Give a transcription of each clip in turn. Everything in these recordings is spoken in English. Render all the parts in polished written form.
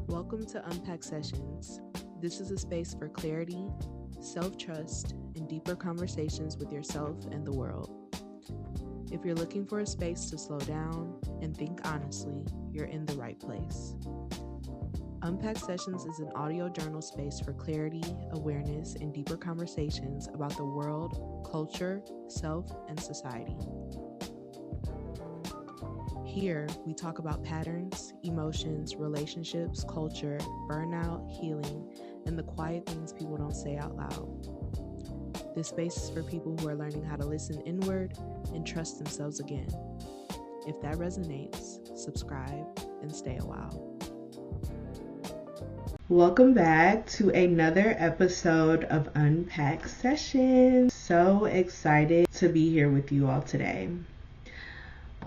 Welcome to Unpacked Sessions. This is a space for clarity, self-trust, and deeper conversations with yourself and the world. If you're looking for a space to slow down and think honestly, you're in the right place. Unpacked Sessions is an audio journal space for clarity, awareness, and deeper conversations about the world, culture, self, and society. Here, we talk about patterns, emotions, relationships, culture, burnout, healing, and the quiet things people don't say out loud. This space is for people who are learning how to listen inward and trust themselves again. If that resonates, subscribe and stay a while. Welcome back to another episode of Unpacked Sessions. So excited to be here with you all today.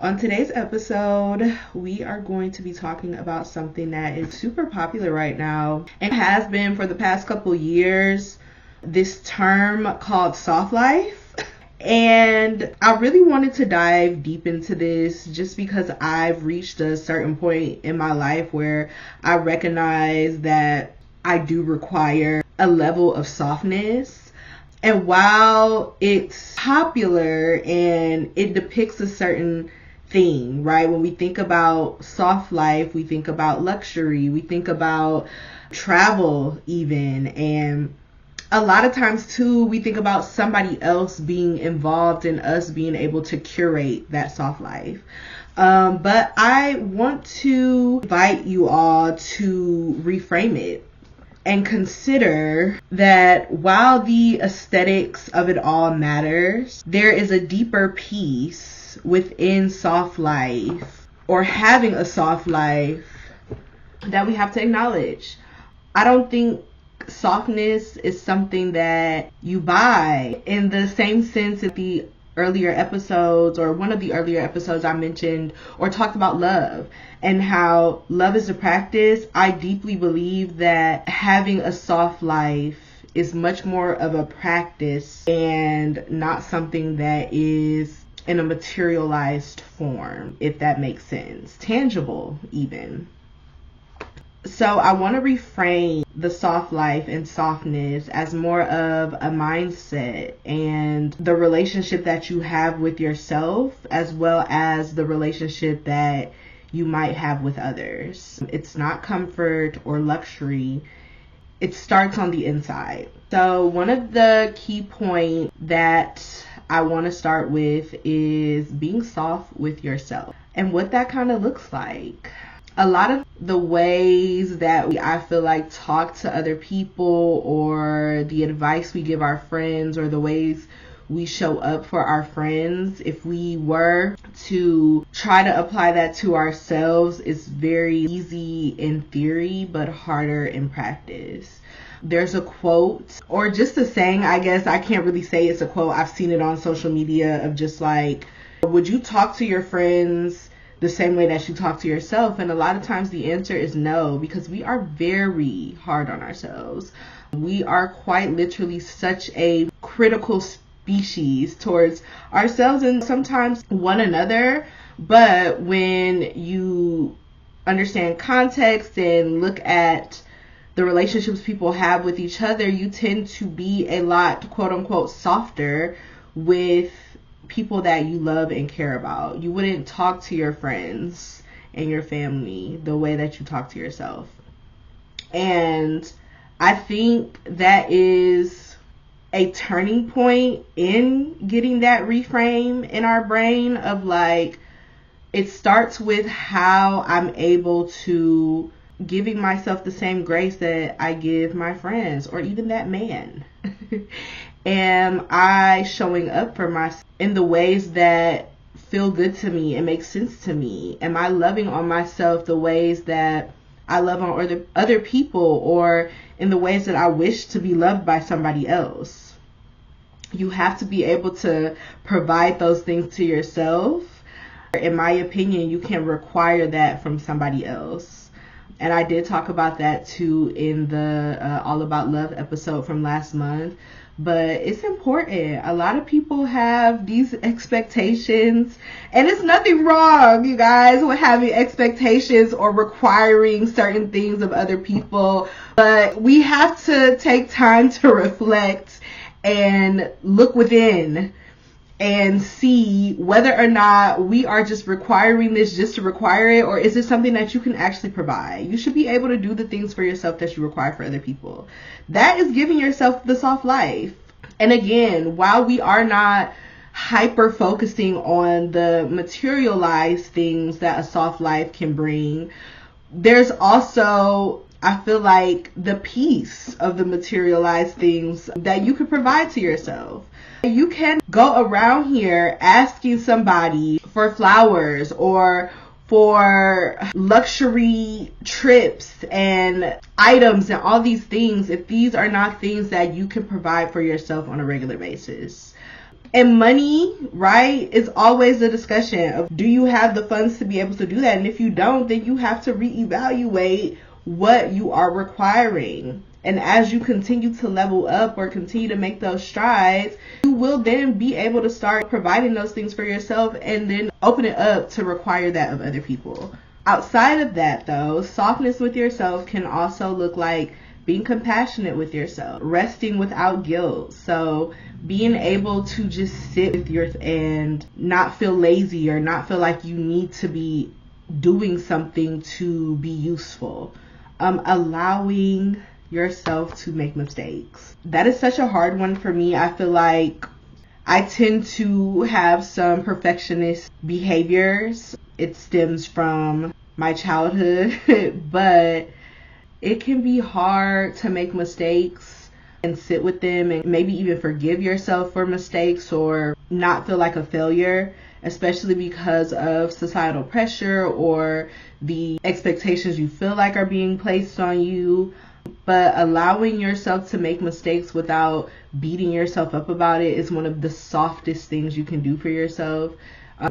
On today's episode, we are going to be talking about something that is super popular right now and has been for the past couple years, this term called soft life. And I really wanted to dive deep into this just because I've reached a certain point in my life where I recognize that I do require a level of softness. And while it's popular and it depicts a certain thing, right? When we think about soft life, we think about luxury, we think about travel even, and a lot of times too, we think about somebody else being involved in us being able to curate that soft life. But I want to invite you all to reframe it and consider that while the aesthetics of it all matters, there is a deeper piece within soft life or having a soft life that we have to acknowledge. I don't think softness is something that you buy in the same sense that the earlier episodes or one of the earlier episodes I mentioned or talked about love and how love is a practice. I deeply believe that having a soft life is much more of a practice and not something that is in a materialized form, if that makes sense, tangible even. So I want to reframe the soft life and softness as more of a mindset and the relationship that you have with yourself as well as the relationship that you might have with others. It's not comfort or luxury. It starts on the inside. So one of the key points that I want to start with is being soft with yourself and what that kind of looks like. A lot of the ways that I feel like talk to other people or the advice we give our friends or the ways we show up for our friends, if we were to try to apply that to ourselves, it's very easy in theory but harder in practice. There's a quote or just a saying, I guess I can't really say it's a quote. I've seen it on social media of just like, would you talk to your friends the same way that you talk to yourself? And a lot of times the answer is no, because we are very hard on ourselves. We are quite literally such a critical species towards ourselves and sometimes one another. But when you understand context and look at the relationships people have with each other, you tend to be a lot, quote unquote, softer with people that you love and care about. You wouldn't talk to your friends and your family the way that you talk to yourself. And I think that is a turning point in getting that reframe in our brain of like, it starts with how I'm able to giving myself the same grace that I give my friends or even that man. Am I showing up for myself in the ways that feel good to me and make sense to me? Am I loving on myself the ways that I love on other people or in the ways that I wish to be loved by somebody else? You have to be able to provide those things to yourself. In my opinion, you can require that from somebody else. And I did talk about that too in the All About Love episode from last month. but it's important. A lot of people have these expectations, and it's nothing wrong, you guys, with having expectations or requiring certain things of other people, but we have to take time to reflect and look within and see whether or not we are just requiring this just to require it, or is it something that you can actually provide. You should be able to do the things for yourself that you require for other people. That is giving yourself the soft life. And again, while we are not hyper focusing on the materialized things that a soft life can bring, there's also, I feel like, the peace of the materialized things that you can provide to yourself. You can go around here asking somebody for flowers or for luxury trips and items and all these things if these are not things that you can provide for yourself on a regular basis. And money, right, is always a discussion of, do you have the funds to be able to do that? And if you don't, then you have to reevaluate what you are requiring. And as you continue to level up or continue to make those strides, you will then be able to start providing those things for yourself and then open it up to require that of other people. Outside of that, though, softness with yourself can also look like being compassionate with yourself, resting without guilt. So being able to just sit with and not feel lazy or not feel like you need to be doing something to be useful. Allowing yourself to make mistakes. That is such a hard one for me. I feel like I tend to have some perfectionist behaviors. It stems from my childhood, but it can be hard to make mistakes and sit with them and maybe even forgive yourself for mistakes or not feel like a failure, especially because of societal pressure or the expectations you feel like are being placed on you. But allowing yourself to make mistakes without beating yourself up about it is one of the softest things you can do for yourself.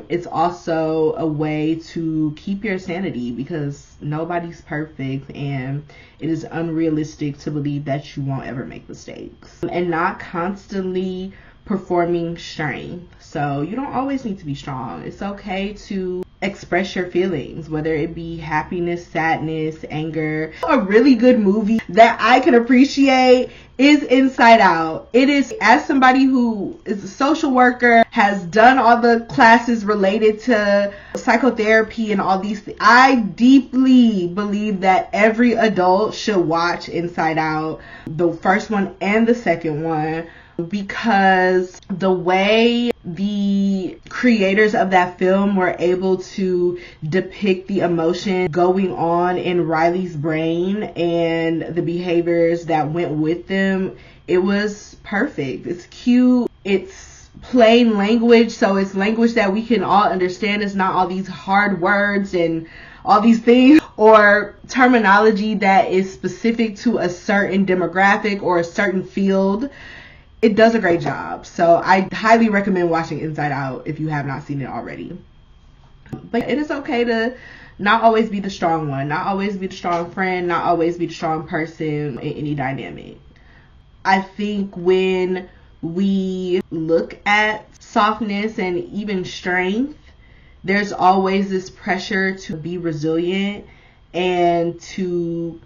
It's also a way to keep your sanity because nobody's perfect and it is unrealistic to believe that you won't ever make mistakes. And not constantly performing strength. So you don't always need to be strong. It's okay to express your feelings, whether it be happiness, sadness, anger. A really good movie that I can appreciate is Inside Out. It is, as somebody who is a social worker, has done all the classes related to psychotherapy and all these things, I deeply believe that every adult should watch Inside Out, the first one and the second one, because the way the creators of that film were able to depict the emotion going on in Riley's brain and the behaviors that went with them, it was perfect. It's cute. It's plain language, so it's language that we can all understand. It's not all these hard words and all these things or terminology that is specific to a certain demographic or a certain field. It does a great job. So I highly recommend watching Inside Out if you have not seen it already. But it is okay to not always be the strong one, not always be the strong friend, not always be the strong person in any dynamic. I think when we look at softness and even strength, there's always this pressure to be resilient and to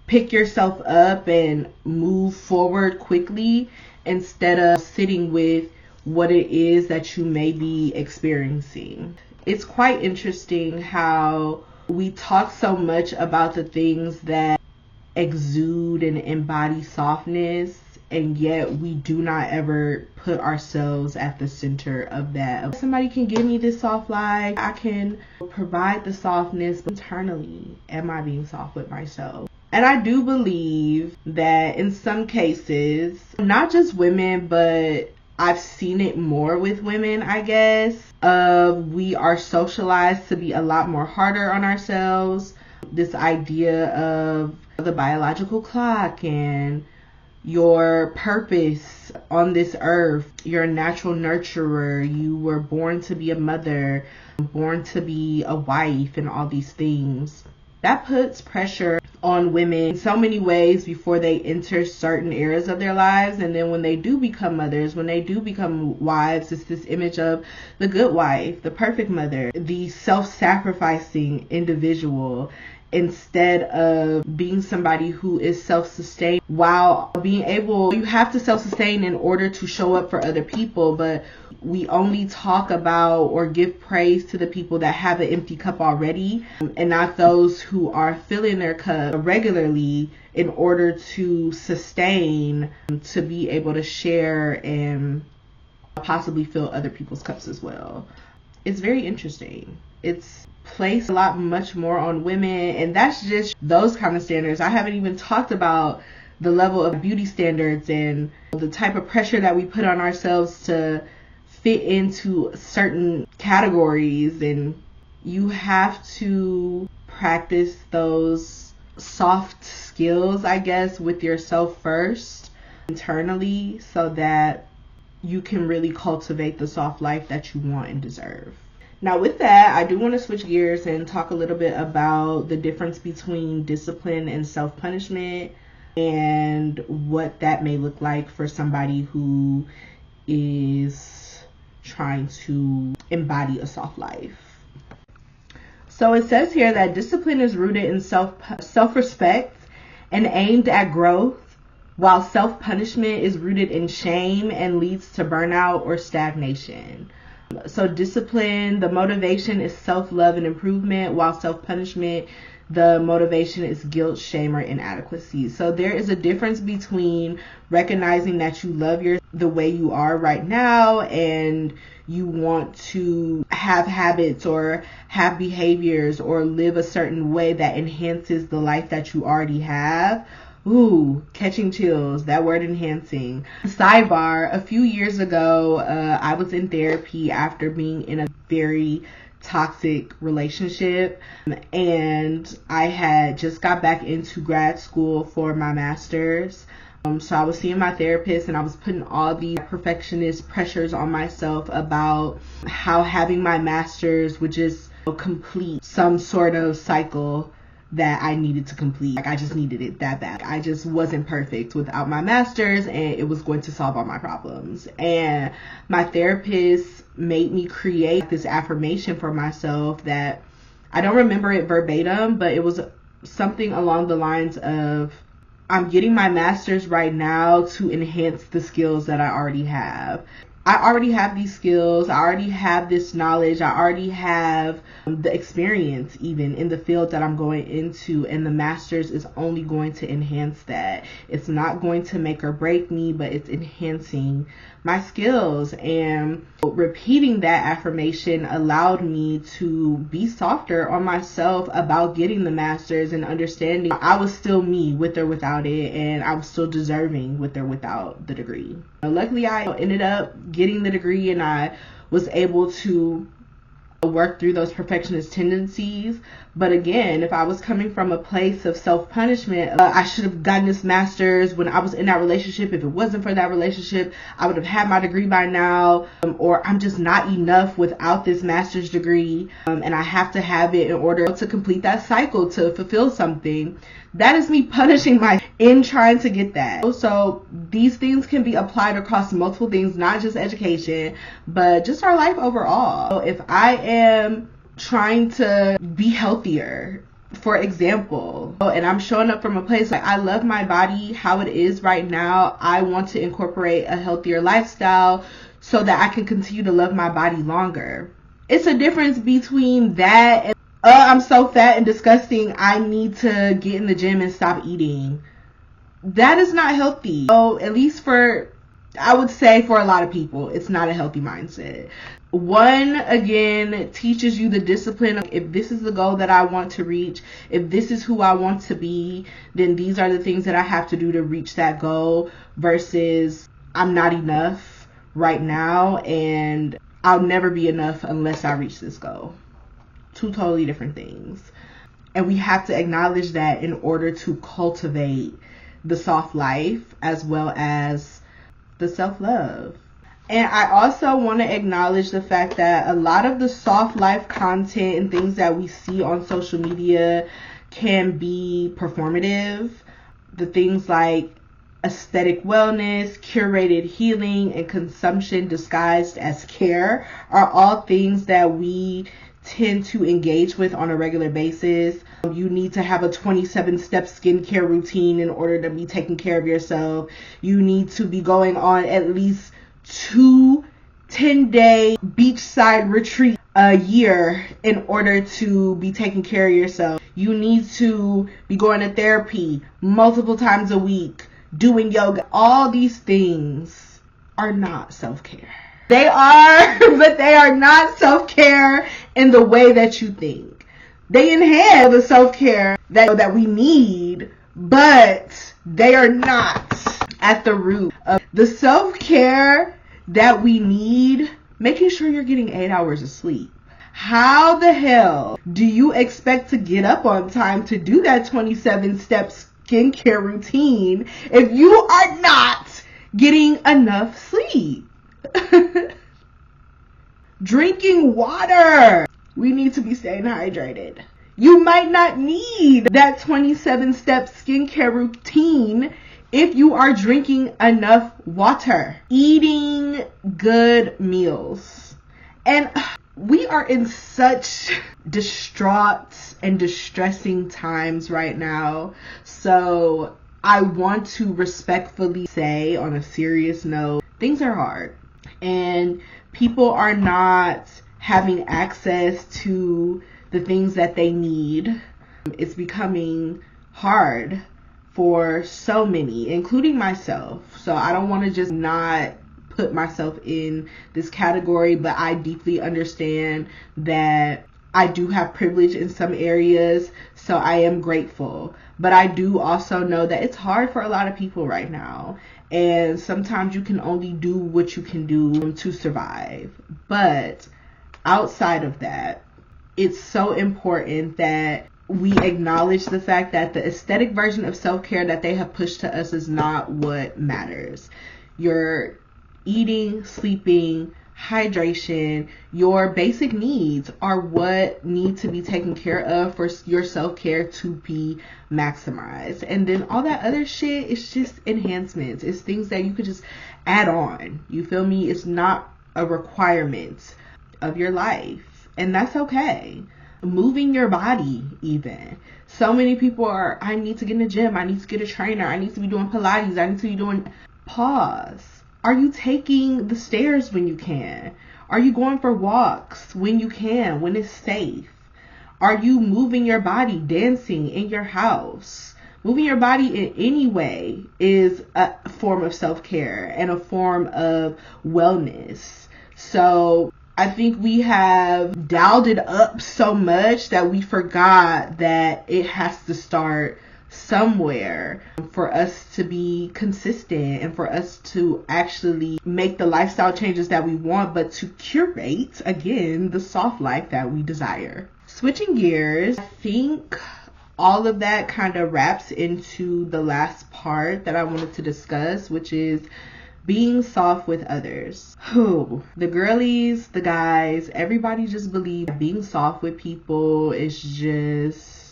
pick yourself up and move forward quickly, instead of sitting with what it is that you may be experiencing. It's quite interesting how we talk so much about the things that exude and embody softness, and yet we do not ever put ourselves at the center of that. Somebody can give me this soft life, I can provide the softness, but internally, am I being soft with myself? And I do believe that in some cases, not just women, but I've seen it more with women, I guess, we are socialized to be a lot more harder on ourselves. This idea of the biological clock and your purpose on this earth, you're a natural nurturer, you were born to be a mother, born to be a wife, and all these things. That puts pressure on women in so many ways before they enter certain eras of their lives. And then when they do become mothers, when they do become wives, it's this image of the good wife, the perfect mother, the self-sacrificing individual, instead of being somebody who is self-sustained. While being able, you have to self-sustain in order to show up for other people, but we only talk about or give praise to the people that have an empty cup already, and not those who are filling their cup regularly in order to sustain, to be able to share and possibly fill other people's cups as well. It's very interesting. It's placed a lot much more on women, and that's just those kind of standards. I haven't even talked about the level of beauty standards and the type of pressure that we put on ourselves to fit into certain categories. And you have to practice those soft skills, I guess, with yourself first internally, so that you can really cultivate the soft life that you want and deserve. Now with that, I do want to switch gears and talk a little bit about the difference between discipline and self-punishment, and what that may look like for somebody who is trying to embody a soft life. So it says here that discipline is rooted in self-respect and aimed at growth, while self-punishment is rooted in shame and leads to burnout or stagnation. So discipline, the motivation is self-love and improvement, while self-punishment, the motivation is guilt, shame, or inadequacy. So there is a difference between recognizing that you love the way you are right now, and you want to have habits or have behaviors or live a certain way that enhances the life that you already have. Ooh, catching chills, that word, enhancing. Sidebar, a few years ago, I was in therapy after being in a very toxic relationship, and I had just got back into grad school for my master's. So I was seeing my therapist, and I was putting all the perfectionist pressures on myself about how having my master's would just complete some sort of cycle that I needed to complete. Like, I just needed it that bad. I just wasn't perfect without my master's, and it was going to solve all my problems. And my therapist made me create this affirmation for myself that, I don't remember it verbatim, but it was something along the lines of, I'm getting my master's right now to enhance the skills that I already have. I already have these skills. I already have this knowledge. I already have the experience even in the field that I'm going into, and the master's is only going to enhance that. It's not going to make or break me, but it's enhancing my skills. And repeating that affirmation allowed me to be softer on myself about getting the master's, and understanding I was still me with or without it, and I was still deserving with or without the degree. Luckily, I ended up getting the degree, and I was able to work through those perfectionist tendencies. But again, if I was coming from a place of self-punishment, I should have gotten this master's when I was in that relationship. If it wasn't for that relationship, I would have had my degree by now. Or I'm just not enough without this master's degree, and I have to have it in order to complete that cycle, to fulfill something. That is me punishing myself in trying to get that. So these things can be applied across multiple things, not just education, but just our life overall. So if I am trying to be healthier, for example, and I'm showing up from a place like, I love my body how it is right now, I want to incorporate a healthier lifestyle so that I can continue to love my body longer. It's a difference between that and I'm so fat and disgusting, I need to get in the gym and stop eating. That is not healthy. So at least I would say for a lot of people, it's not a healthy mindset. One, again, teaches you the discipline of, if this is the goal that I want to reach, if this is who I want to be, then these are the things that I have to do to reach that goal, versus I'm not enough right now and I'll never be enough unless I reach this goal. Two totally different things. And we have to acknowledge that in order to cultivate the soft life as well as the self-love. And I also want to acknowledge the fact that a lot of the soft life content and things that we see on social media can be performative. The things like aesthetic wellness, curated healing, and consumption disguised as care are all things that we tend to engage with on a regular basis. You need to have a 27-step skincare routine in order to be taking care of yourself. You need to be going on at least 2 10-day beachside retreats a year in order to be taking care of yourself. You need to be going to therapy multiple times a week, doing yoga. All these things are not self-care. They are, but they are not self-care in the way that you think. They enhance the self-care that we need, but they are not at the root of the self-care that we need. Making sure you're getting 8 hours of sleep. How the hell do you expect to get up on time to do that 27-step skincare routine if you are not getting enough sleep? Drinking water. We need to be staying hydrated. You might not need that 27-step skincare routine if you are drinking enough water. Eating good meals. And we are in such distraught and distressing times right now. So I want to respectfully say, on a serious note, things are hard. And people are not having access to the things that they need. It's becoming hard for so many, including myself. So I don't want to just not put myself in this category, but I deeply understand that I do have privilege in some areas, so I am grateful. But I do also know that it's hard for a lot of people right now. And sometimes you can only do what you can do to survive. But outside of that, it's so important that we acknowledge the fact that the aesthetic version of self-care that they have pushed to us is not what matters. Your eating, sleeping, hydration, your basic needs are what need to be taken care of for your self-care to be maximized. And then all that other shit is just enhancements. It's things that you could just add on. You feel me? It's not a requirement of your life. And that's okay. Moving your body even. So many people are, I need to get in the gym. I need to get a trainer. I need to be doing Pilates. I need to be doing... Pause. Are you taking the stairs when you can? Are you going for walks when you can, when it's safe? Are you moving your body, dancing in your house? Moving your body in any way is a form of self-care and a form of wellness. So I think we have dialed it up so much that we forgot that it has to start somewhere for us to be consistent and for us to actually make the lifestyle changes that we want, but to curate, again, the soft life that we desire. Switching gears, I think all of that kind of wraps into the last part that I wanted to discuss, which is being soft with others. The girlies, the guys, everybody just believes being soft with people is just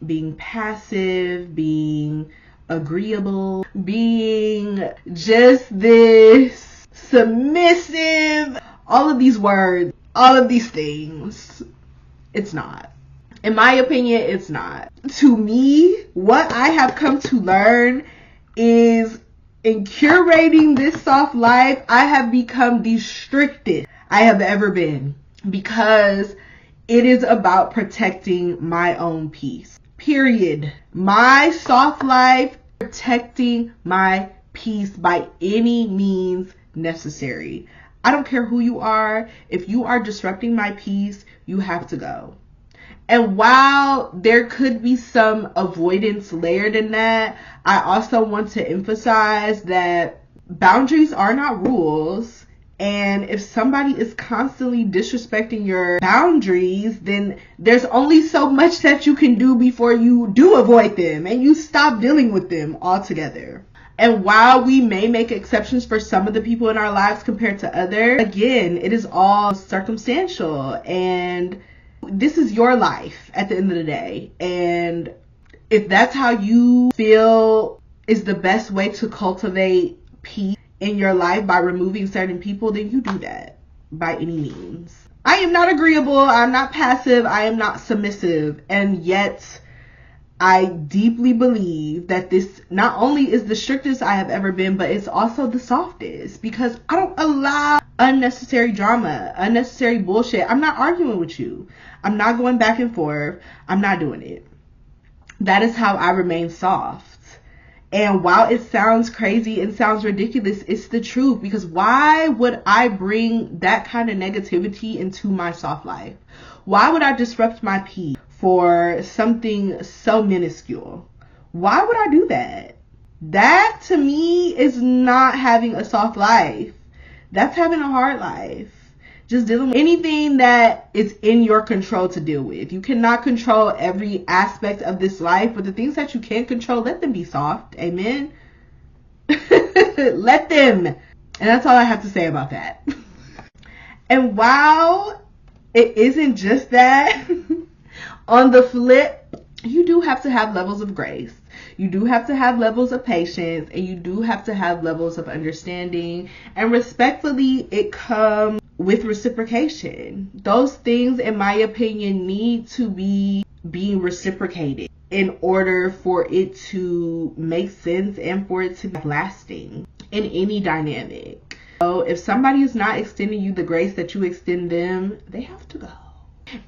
being passive, being agreeable, being just this submissive, all of these words, all of these things. It's not. In my opinion, it's not. To me, what I have come to learn is in curating this soft life, I have become the strictest I have ever been, because it is about protecting my own peace. Period. My soft life, protecting my peace by any means necessary. I don't care who you are. If you are disrupting my peace, you have to go. And while there could be some avoidance layered in that, I also want to emphasize that boundaries are not rules. And if somebody is constantly disrespecting your boundaries, then there's only so much that you can do before you do avoid them and you stop dealing with them altogether. And while we may make exceptions for some of the people in our lives compared to others, again, it is all circumstantial. And this is your life at the end of the day. And if that's how you feel is the best way to cultivate peace in your life by removing certain people, then you do that by any means. I am not agreeable. I'm not passive. I am not submissive. And yet I deeply believe that this not only is the strictest I have ever been, but it's also the softest, because I don't allow unnecessary drama, unnecessary bullshit. I'm not arguing with you. I'm not going back and forth. I'm not doing it. That is how I remain soft. And while it sounds crazy and sounds ridiculous, it's the truth, because why would I bring that kind of negativity into my soft life? Why would I disrupt my peace for something so minuscule? Why would I do that? That to me is not having a soft life. That's having a hard life. Just dealing with anything that is in your control to deal with. You cannot control every aspect of this life, but the things that you can control, let them be soft. Amen. Let them. And that's all I have to say about that. And while it isn't just that, on the flip, you do have to have levels of grace. You do have to have levels of patience, and you do have to have levels of understanding. And respectfully, it comes with reciprocation. Those things, in my opinion, need to be being reciprocated in order for it to make sense and for it to be lasting in any dynamic. So if somebody is not extending you the grace that you extend them, they have to go.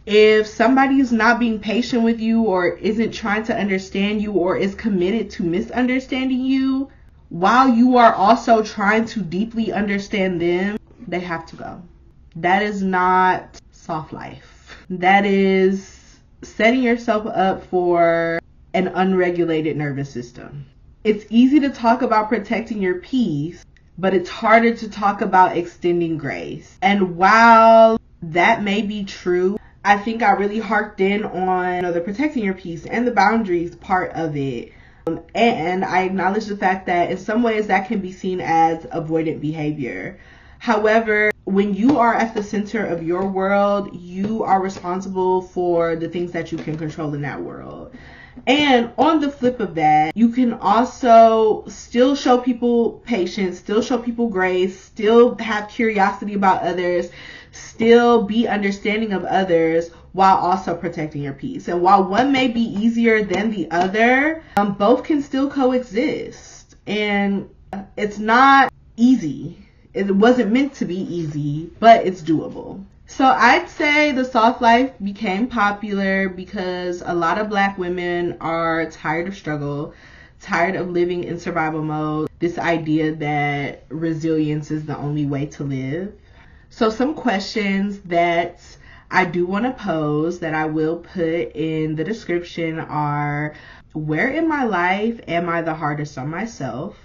If somebody is not being patient with you, or isn't trying to understand you, or is committed to misunderstanding you, while you are also trying to deeply understand them, they have to go. That is not soft life. That is setting yourself up for an unregulated nervous system. It's easy to talk about protecting your peace, but it's harder to talk about extending grace. And while that may be true, I think I really harked in on the protecting your peace and the boundaries part of it. And I acknowledge the fact that in some ways that can be seen as avoidant behavior. However, when you are at the center of your world, you are responsible for the things that you can control in that world. And on the flip of that, you can also still show people patience, still show people grace, still have curiosity about others, still be understanding of others, while also protecting your peace. And while one may be easier than the other, both can still coexist. And it's not easy. It wasn't meant to be easy, but it's doable. So I'd say the soft life became popular because a lot of Black women are tired of struggle, tired of living in survival mode, this idea that resilience is the only way to live. So some questions that I do want to pose that I will put in the description are, where in my life am I the hardest on myself?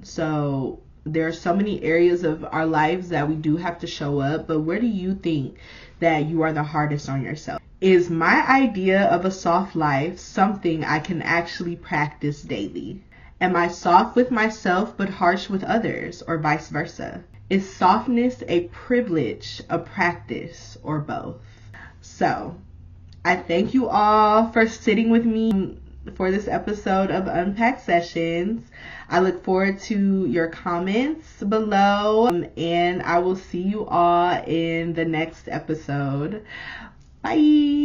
So there are so many areas of our lives that we do have to show up, but where do you think that you are the hardest on yourself? Is my idea of a soft life something I can actually practice daily? Am I soft with myself but harsh with others, or vice versa? Is softness a privilege, a practice, or both? So I thank you all for sitting with me for this episode of Unpacked Sessions. I look forward to your comments below, and I will see you all in the next episode. Bye.